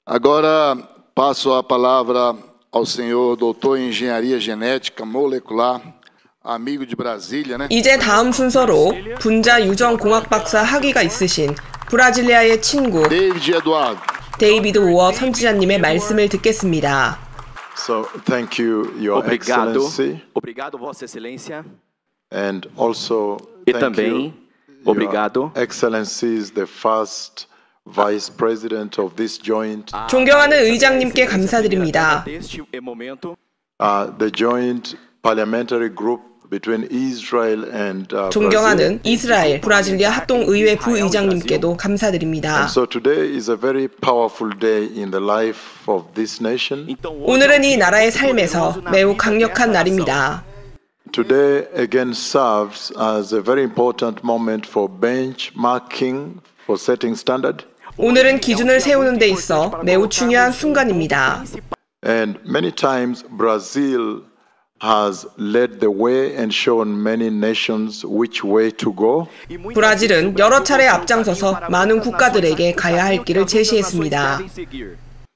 Agora passo a palavra ao senhor doutor em engenharia genética molecular, amigo de Brasília, né? 이제 다음 순서로 분자 유전 공학 박사 학위가 있으신 브라질리아의 친구 데이비드오워 선지자님의 말씀을 듣겠습니다. So thank you, Your Excellency. Obrigado, Vossa Excelência. And also E thank também, you, obrigado. Your Excellency is the first Vice President of this joint. 존경하는 의장님께 감사드립니다. The joint parliamentary group between Israel and 존경하는 이스라엘, 브라질리아 합동의회 부의장님께도 감사드립니다. And so today is a very powerful day in the life of this nation. 오늘은 이 나라의 삶에서 매우 강력한 날입니다. Today again serves as a very important moment for benchmarking, for setting standard. 오늘은 기준을 세우는 데 있어 매우 중요한 순간입니다. And many times Brazil has led the way and shown many nations which way to go. 브라질은 여러 차례 앞장서서 많은 국가들에게 가야 할 길을 제시했습니다.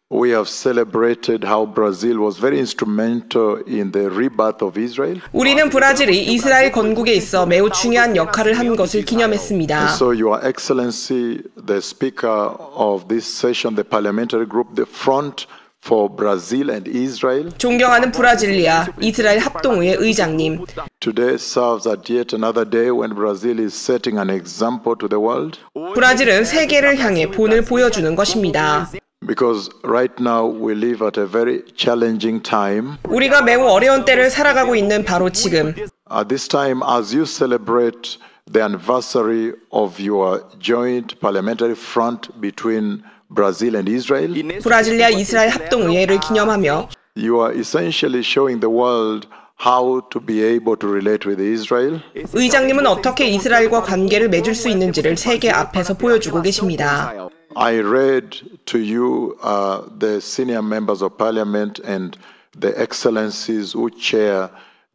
We have celebrated how Brazil was very instrumental in the rebirth of Israel. 우리는 브라질이 이스라엘 건국에 있어 매우 중요한 역할을 한 것을 기념했습니다. And so Your Excellency, the Speaker of this session, the parliamentary group, the front for Brazil and Israel. 존경하는 브라질리아, 이스라엘 합동의회 의장님. Today serves as yet another day when Brazil is setting an example to the world. 브라질은 세계를 향해 본을 보여주는 것입니다. Because right now we live at a very challenging time. 우리가 매우 어려운 때를 살아가고 있는 바로 지금. At this time, as you celebrate the anniversary of your joint parliamentary front between Brazil and Israel, 브라질리아 이스라엘 합동의회를 기념하며 you are essentially showing the world how to be able to relate with Israel. 의장님은 어떻게 이스라엘과 관계를 맺을 수 있는지를 세계 앞에서 보여주고 계십니다. I read to you the senior members of parliament and the excellencies who chair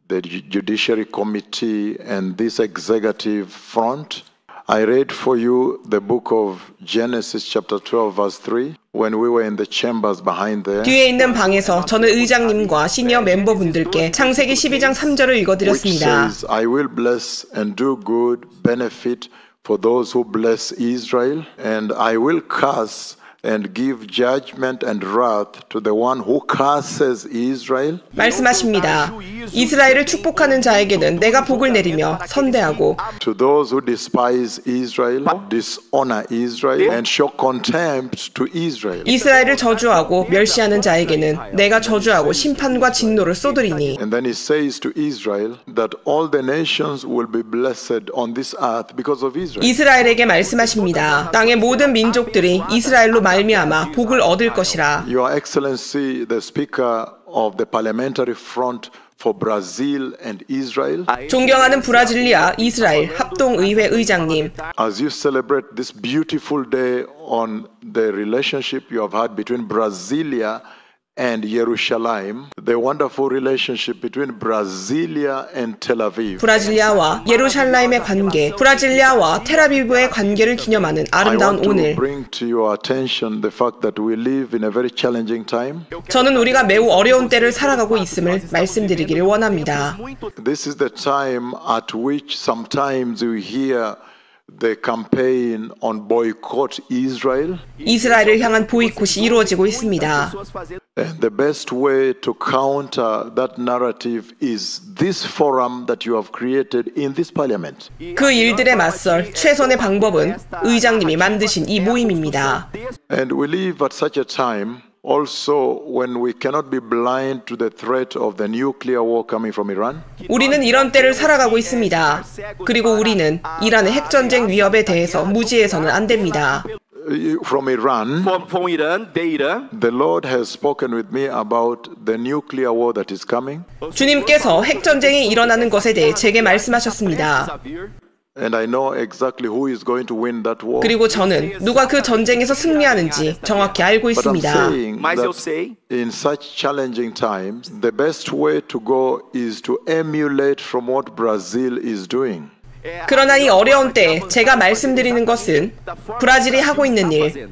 the Judiciary Committee and this executive front. I read for you the book of Genesis chapter 12 verse 3 when we were in the chambers behind there. 뒤에 있는 방에서 저는 의장님과 시니어 멤버분들께 창세기 12장 3절을 읽어드렸습니다. Which says, I will bless and do good benefit for those who bless Israel, and I will curse and give judgment and wrath to the one who curses Israel. 말씀하십니다. 이스라엘을 축복하는 자에게는 내가 복을 내리며 선대하고 To those who despise Israel, dishonor Israel, and show contempt to Israel. 이스라엘을 저주하고 멸시하는 자에게는 내가 저주하고 심판과 진노를 쏟으리니. And then he says to Israel that all the nations will be blessed on this earth because of Israel. 이스라엘에게 말씀하십니다. 땅의 모든 민족들이 이스라엘로 말미암아 복을 얻을 것이라. Your Excellency, the Speaker of the Parliamentary Front for Brazil and Israel. 존경하는 브라질리아, 이스라엘 합동의회 의장님. As you celebrate this beautiful day on the relationship you have had between Brasilia and Jerusalem, the wonderful relationship between Brasilia and Tel Aviv. 브라질리아와 예루살렘의 관계, 브라질리아와 텔아비브의 관계를 기념하는 아름다운 I want 오늘. to bring to your attention the fact that we live in a very challenging time. 저는 우리가 매우 어려운 때를 살아가고 있음을 말씀드리기를 원합니다. This is the time at which sometimes we hear the campaign on boycott Israel. 이스라엘을 향한 보이콧이 이루어지고 있습니다. And the best way to counter that narrative is this forum that you have created in this parliament. 그 일들에 맞설 최선의 방법은 의장님이 만드신 이 모임입니다. And we live at such a time also when we cannot be blind to the threat of the nuclear war coming from Iran. 우리는 이런 때를 살아가고 있습니다. 그리고 우리는 이란의 핵전쟁 위협에 대해서 무지해서는 안 됩니다. From Iran, From Irã, de Irã, the Lord has spoken with me about the nuclear war that is coming. 주님께서 핵전쟁이 일어나는 것에 대해 제게 말씀하셨습니다. And I know exactly who is going to win that war. 그리고 저는 누가 그 전쟁에서 승리하는지 정확히 알고 But I'm 있습니다. saying Mas eu that sei in such challenging times, the best way to go is to emulate from what Brazil is doing. 그러나 이 어려운 때에 제가 말씀드리는 것은 브라질이 하고 있는 일,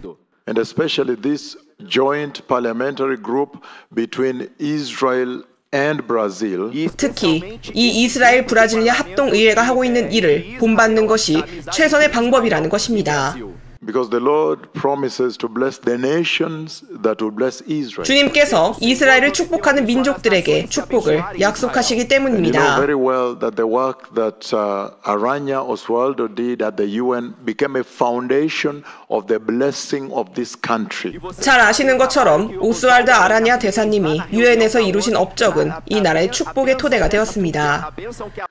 And especially this joint parliamentary group between Israel and Brazil. 특히 이 이스라엘 브라질리아 합동의회가 하고 있는 일을 본받는 것이 최선의 방법이라는 것입니다. Because the Lord promises to bless the nations that will bless Israel. 주님께서 이스라엘을 축복하는 민족들에게 축복을 약속하시기 때문입니다. You know very well that the work that Araña Oswaldo did at the UN became a foundation of the blessing of this country. 잘 아시는 것처럼 오스왈드 아라냐 대사님이 유엔에서 이루신 업적은 이 나라의 축복의 토대가 되었습니다.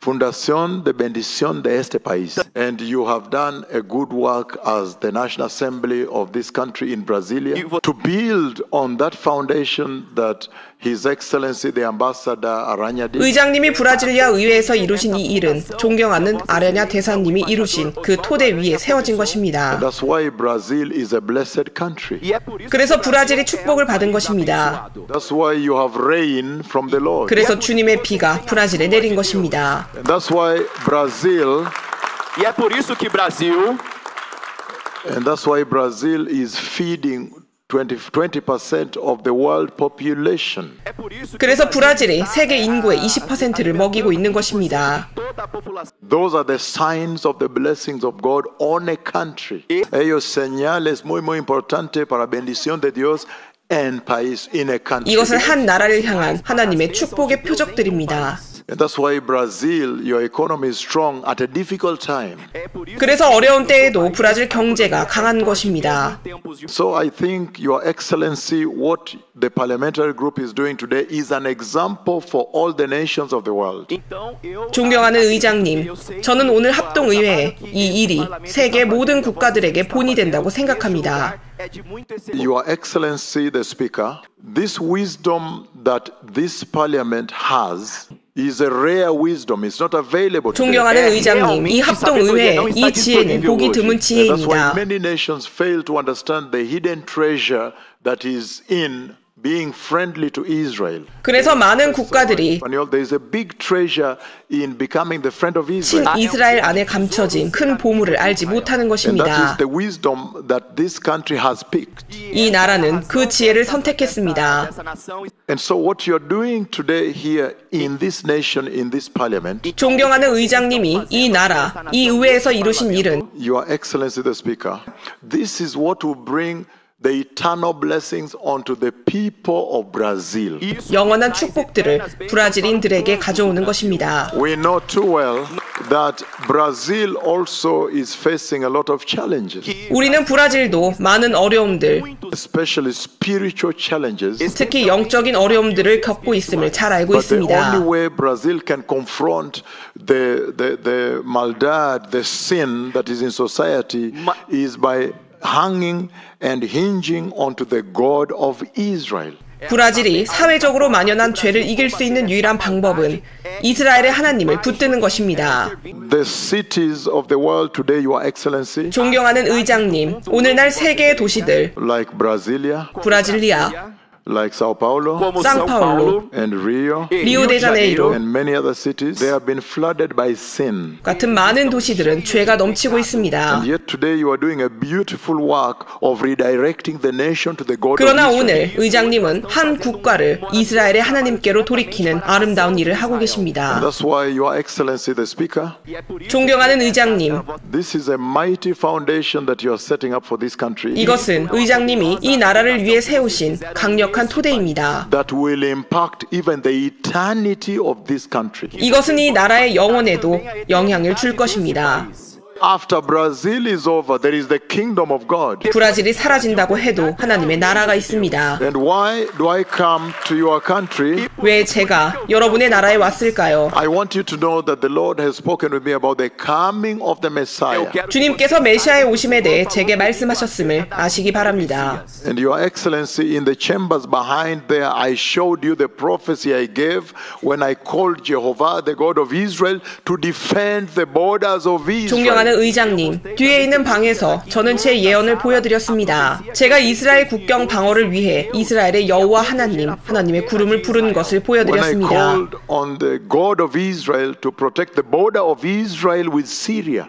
Fundación de bendición de este país. And you have done a good work as the National Assembly of this country in Brasilia to build on that foundation that His Excellency the Ambassador Araña did. 의장님이 브라질리아 의회에서 이루신 이 일은 존경하는 아라냐 대사님이 이루신 그 토대 위에 세워진 것입니다. That's why Brazil is a blessed country. 그래서 브라질이 축복을 받은 것입니다. That's why you have rain from the Lord. 그래서 주님의 비가 브라질에 내린 것입니다. And that's why Brazil E é por isso que And that's why Brazil is feeding 20% of the world population. 그래서 브라질이 세계 인구의 20%를 먹이고 있는 것입니다. Those are the signs of the blessings of God on a country. Ellos señales muy importante para bendición de Dios en país in a country. 이것은 한 나라를 향한 하나님의 축복의 표적들입니다. And that's why Brazil, your economy is strong at a difficult time. 그래서 어려운 때에도 브라질 경제가 강한 것입니다. So I think, Your Excellency, what the parliamentary group is doing today is an example for all the nations of the world. 존경하는 의장님, 저는 오늘 합동의회에 이 일이 세계 모든 국가들에게 본이 된다고 생각합니다. Your Excellency, the Speaker, this wisdom that this parliament has is a rare wisdom. It's not available today. 존경하는 의장님, 이 합동의회의 이 지혜는 보기 드문 That's why 지혜입니다. many nations fail to understand the hidden treasure that is in being friendly to Israel. 그래서 많은 국가들이 There is a big treasure in becoming the friend of Israel. 이스라엘 안에 감춰진 큰 보물을 알지 못하는 And that is 것입니다. the wisdom that this country has picked. 이 나라는 그 지혜를 선택했습니다. And so what you're doing today here in this nation, in this parliament, 존경하는 의장님이 이 나라, 이 의회에서 이루신 일은 Your Excellency the Speaker, this is what will bring the eternal blessings onto the people of Brazil. 영원한 축복들을 브라질인들에게 가져오는 것입니다. We know too well that Brazil also is facing a lot of challenges, 우리는 브라질도 많은 어려움들, especially spiritual challenges. 특히 영적인 어려움들을 겪고 있음을 잘 알고 But the 있습니다. only way Brazil can confront the maldad, the sin that is in society is by hanging and hinging onto the God of Israel. 브라질이 사회적으로 만연한 죄를 이길 수 있는 유일한 방법은 이스라엘의 하나님을 붙드는 것입니다. The cities of the world today, Your Excellency, 존경하는 의장님, 오늘날 세계의 도시들, like Brasilia, 브라질리아, like Sao Paulo, como São Paulo, Paulo, and Rio, 리오데자네이로 and many other cities, they have been flooded by sin. 같은 많은 도시들은 죄가 넘치고 있습니다. And yet today you are doing a beautiful work of redirecting the nation to the God of 그러나 Israel. 오늘 의장님은 한 국가를 이스라엘의 하나님께로 돌이키는 아름다운 일을 하고 계십니다. That's why, Your Excellency the Speaker, 존경하는 의장님, this is a mighty foundation that you are setting up for this country. 이것은 의장님이 이 나라를 위해 세우신 강력한 토대입니다. That will impact even the eternity of this country. 이것은 이 나라의 영혼에도 영향을 줄 것입니다. After Brazil is over, there is the kingdom of God. 브라질이 사라진다고 해도 하나님의 나라가 있습니다. And why do I come to your country? 왜 제가 여러분의 나라에 왔을까요? I want you to know that the Lord has spoken with me about the coming of the Messiah. 주님께서 메시아의 오심에 대해 제게 말씀하셨음을 아시기 바랍니다. And Your Excellency, in the chambers behind there, I showed you the prophecy I gave when I called Jehovah, the God of Israel, to defend the borders of Israel. 존경하는 존경하는 의장님, 뒤에 있는 방에서 저는 제 예언을 보여드렸습니다. 제가 이스라엘 국경 방어를 위해 이스라엘의 여호와 하나님, 하나님의 구름을 부른 것을 보여드렸습니다. When I called on the God of Israel to protect the border of Israel with Syria.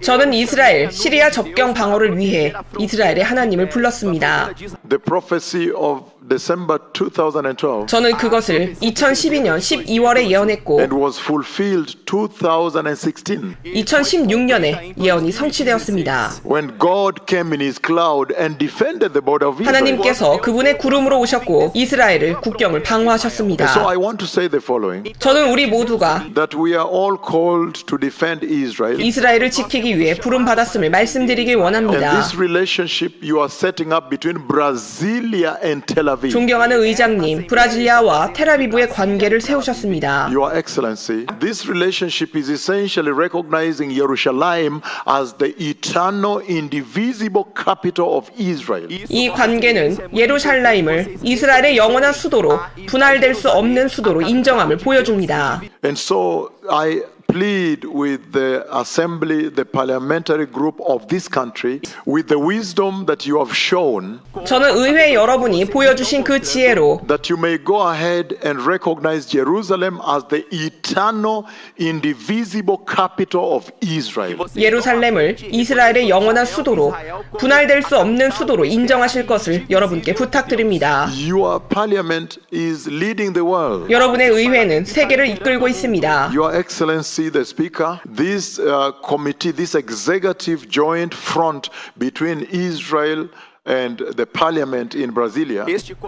저는 이스라엘, 시리아 접경 방어를 위해 이스라엘의 하나님을 불렀습니다. The prophecy of December 2012 저는 그것을 2012년 12월에 예언했고 and was fulfilled 2016 2016년에 예언이 성취되었습니다. when God came in his cloud and defended the border of Israel. 하나님께서 그분의 구름으로 오셨고 이스라엘을 국경을 방어하셨습니다. So I want to say the following, 저는 우리 모두가 that we are all called to defend Israel. 이스라엘을 지키기 위해 부름받았음을 말씀드리길 And 원합니다. this relationship you are setting up between Brasilia and Tel Aviv. 존경하는 의장님, 브라질리아와 텔아비브의 관계를 세우셨습니다. Your Excellency, this relationship is essentially recognizing Jerusalem as the eternal, indivisible capital of Israel. 이 관계는 예루살렘을 이스라엘의 영원한 수도로 분할될 수 없는 수도로 인정함을 보여줍니다. And so I plead with the assembly, the parliamentary group of this country, with the wisdom that you have shown, 저는 의회 여러분이 보여주신 그 지혜로 that you may go ahead and recognize Jerusalem as the eternal, indivisible capital of Israel. 예루살렘을 이스라엘의 영원한 수도로 분할될 수 없는 수도로 인정하실 것을 여러분께 부탁드립니다. Your parliament is leading the world. 여러분의 의회는 세계를 이끌고 있습니다. Your Excellency, the Speaker, this committee, this executive joint front between Israel and the parliament in Brasilia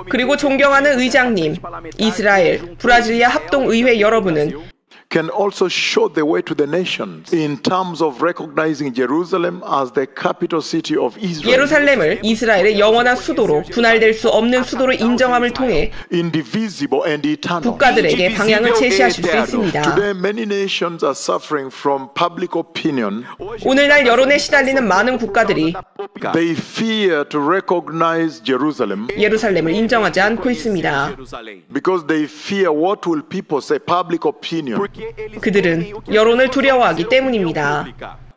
그리고 존경하는 의장님, 이스라엘, 브라질리아 합동의회 여러분은 can also show the way to the nations in terms of recognizing Jerusalem as the capital city of Israel. 예루살렘을 이스라엘의 영원한 수도로 분할될 수 없는 수도로 인정함을 통해 Indivisible and eternal. 국가들에게 방향을 제시하실 수 있습니다. Today many nations are suffering from public opinion. 오늘날 여론에 시달리는 많은 국가들이 They fear to recognize Jerusalem 예루살렘을 인정하지 않고 있습니다. because they fear what will people say, public opinion. 그들은 여론을 두려워하기 때문입니다.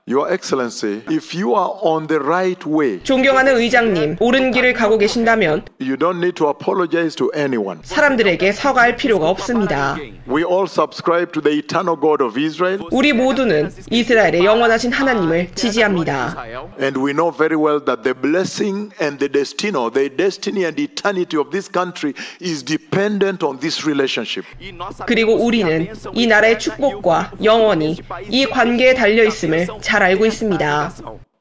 Your Excellency, if you are on the right way, 존경하는 의장님, 옳은 길을 가고 계신다면 you don't need to apologize to anyone. 사람들에게 사과할 필요가 없습니다. We all subscribe to the eternal God of Israel, 우리 모두는 이스라엘의 영원하신 하나님을 지지합니다. and we know very well that the blessing and the destiny and eternity of this country is dependent on this relationship. 그리고 우리는 이 나라의 축복과 영원히 이 관계에 달려 있음을 잘 알고 있습니다.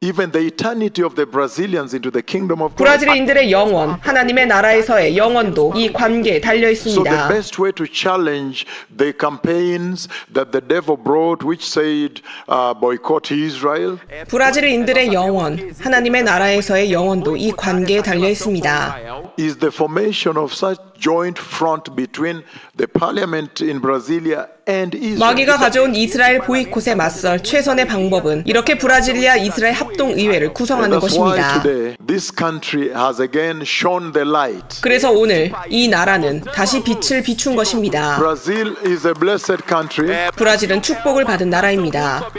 Even the eternity of the Brazilians into the kingdom of God. 브라질인들의 영원, 하나님의 나라에서의 영원도 이 관계에 달려 So the 있습니다. best way to challenge the campaigns that the devil brought, which said boycott Israel, 브라질인들의 영원, 하나님의 나라에서의 영원도 이 관계에 달려 있습니다. is the formation of such joint front between the parliament in Brasilia and Israel. 마귀가 가져온 이스라엘 보이콧에 맞설 최선의 방법은 이렇게 브라질리아 이스라엘 합동의회를 구성하는 That's why 것입니다. today this country has again shone the light. 그래서 오늘 이 나라는 다시 빛을 비춘 것입니다. Brazil is a blessed country, 브라질은 축복을 받은 나라입니다.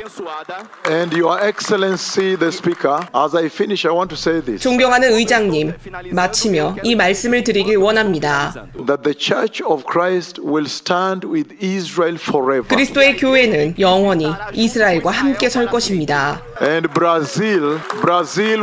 and Your Excellency, the Speaker, as I finish, I want to say this. 존경하는 의장님, 마치며 이 말씀을 드리길 원합니다. That the Church of Christ will stand with Israel forever. 그리스도의 교회는 영원히 이스라엘과 함께 설 것입니다. And Brazil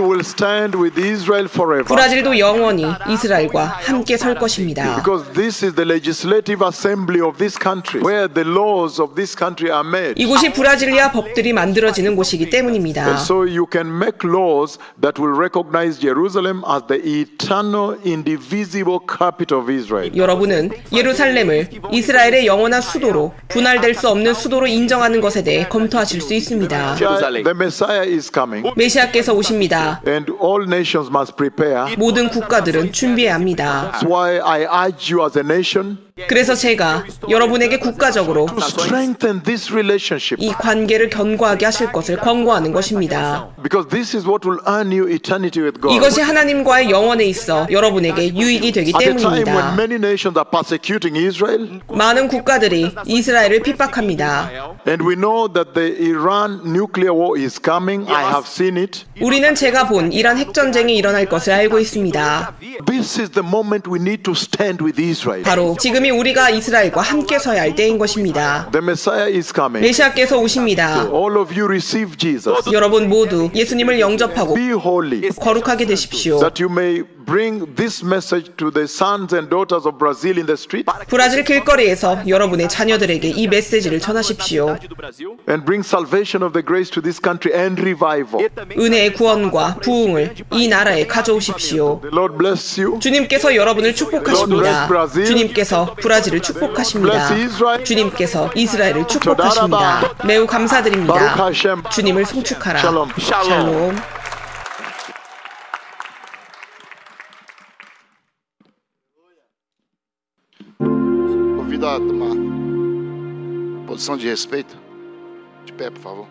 will stand with Israel forever. 브라질도 영원히 이스라엘과 함께 설 것입니다. Because this is the legislative assembly of this country, where the laws of this country are made. 이곳이 브라질리아 법들이 만들어지는 곳이기 때문입니다. And so you can make laws that will recognize Jerusalem as the eternal, indivisible capital of Israel. 여러분은 예루살렘을 이스라엘의 영원한 수도로 분할될 수 없는 수도로 인정하는 것에 대해 검토하실 수 있습니다. The Messiah is coming, 메시아께서 오십니다. and all nations must prepare. 모든 국가들은 준비해야 합니다. That's why I urge you as a nation 그래서 제가 여러분에게 국가적으로 to strengthen this relationship, 이 관계를 견고하게 하실 것을 권고하는 것입니다. because this is what will earn you eternity with God. 이것이 하나님과의 영원에 있어 여러분에게 유익이 되기 At a time when 때문입니다. many nations are persecuting Israel, 많은 국가들이 이스라엘을 핍박합니다. and we know that the Iran nuclear war is coming. I have seen it. 우리는 제가 본 이란 핵전쟁이 일어날 것을 알고 있습니다. This is the moment we need to stand with Israel. 바로 지금이 우리가 이스라엘과 함께 서야 할 때인 것입니다. The Messiah is coming. 메시아께서 오십니다. All of you receive Jesus. 여러분 모두 예수님을 영접하고 Be holy, 거룩하게 되십시오. that you may bring this message to the sons and daughters of Brazil in the street, 브라질 길거리에서 여러분의 자녀들에게 이 메시지를 전하십시오. and bring salvation of the grace to this country and revival. 은혜의 구원과 부흥을 이 나라에 가져오십시오. The Lord bless you. 주님께서 여러분을 축복하십니다. 주님께서 브라질을 축복하십니다. 주님께서 이스라엘을 축복하십니다. 매우 감사드립니다. 주님을 송축하라. 샬롬. Convido a tomar posição de respeito. De pé, por favor.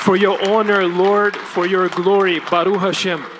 For your honor, Lord, for your glory, Baruch Hashem.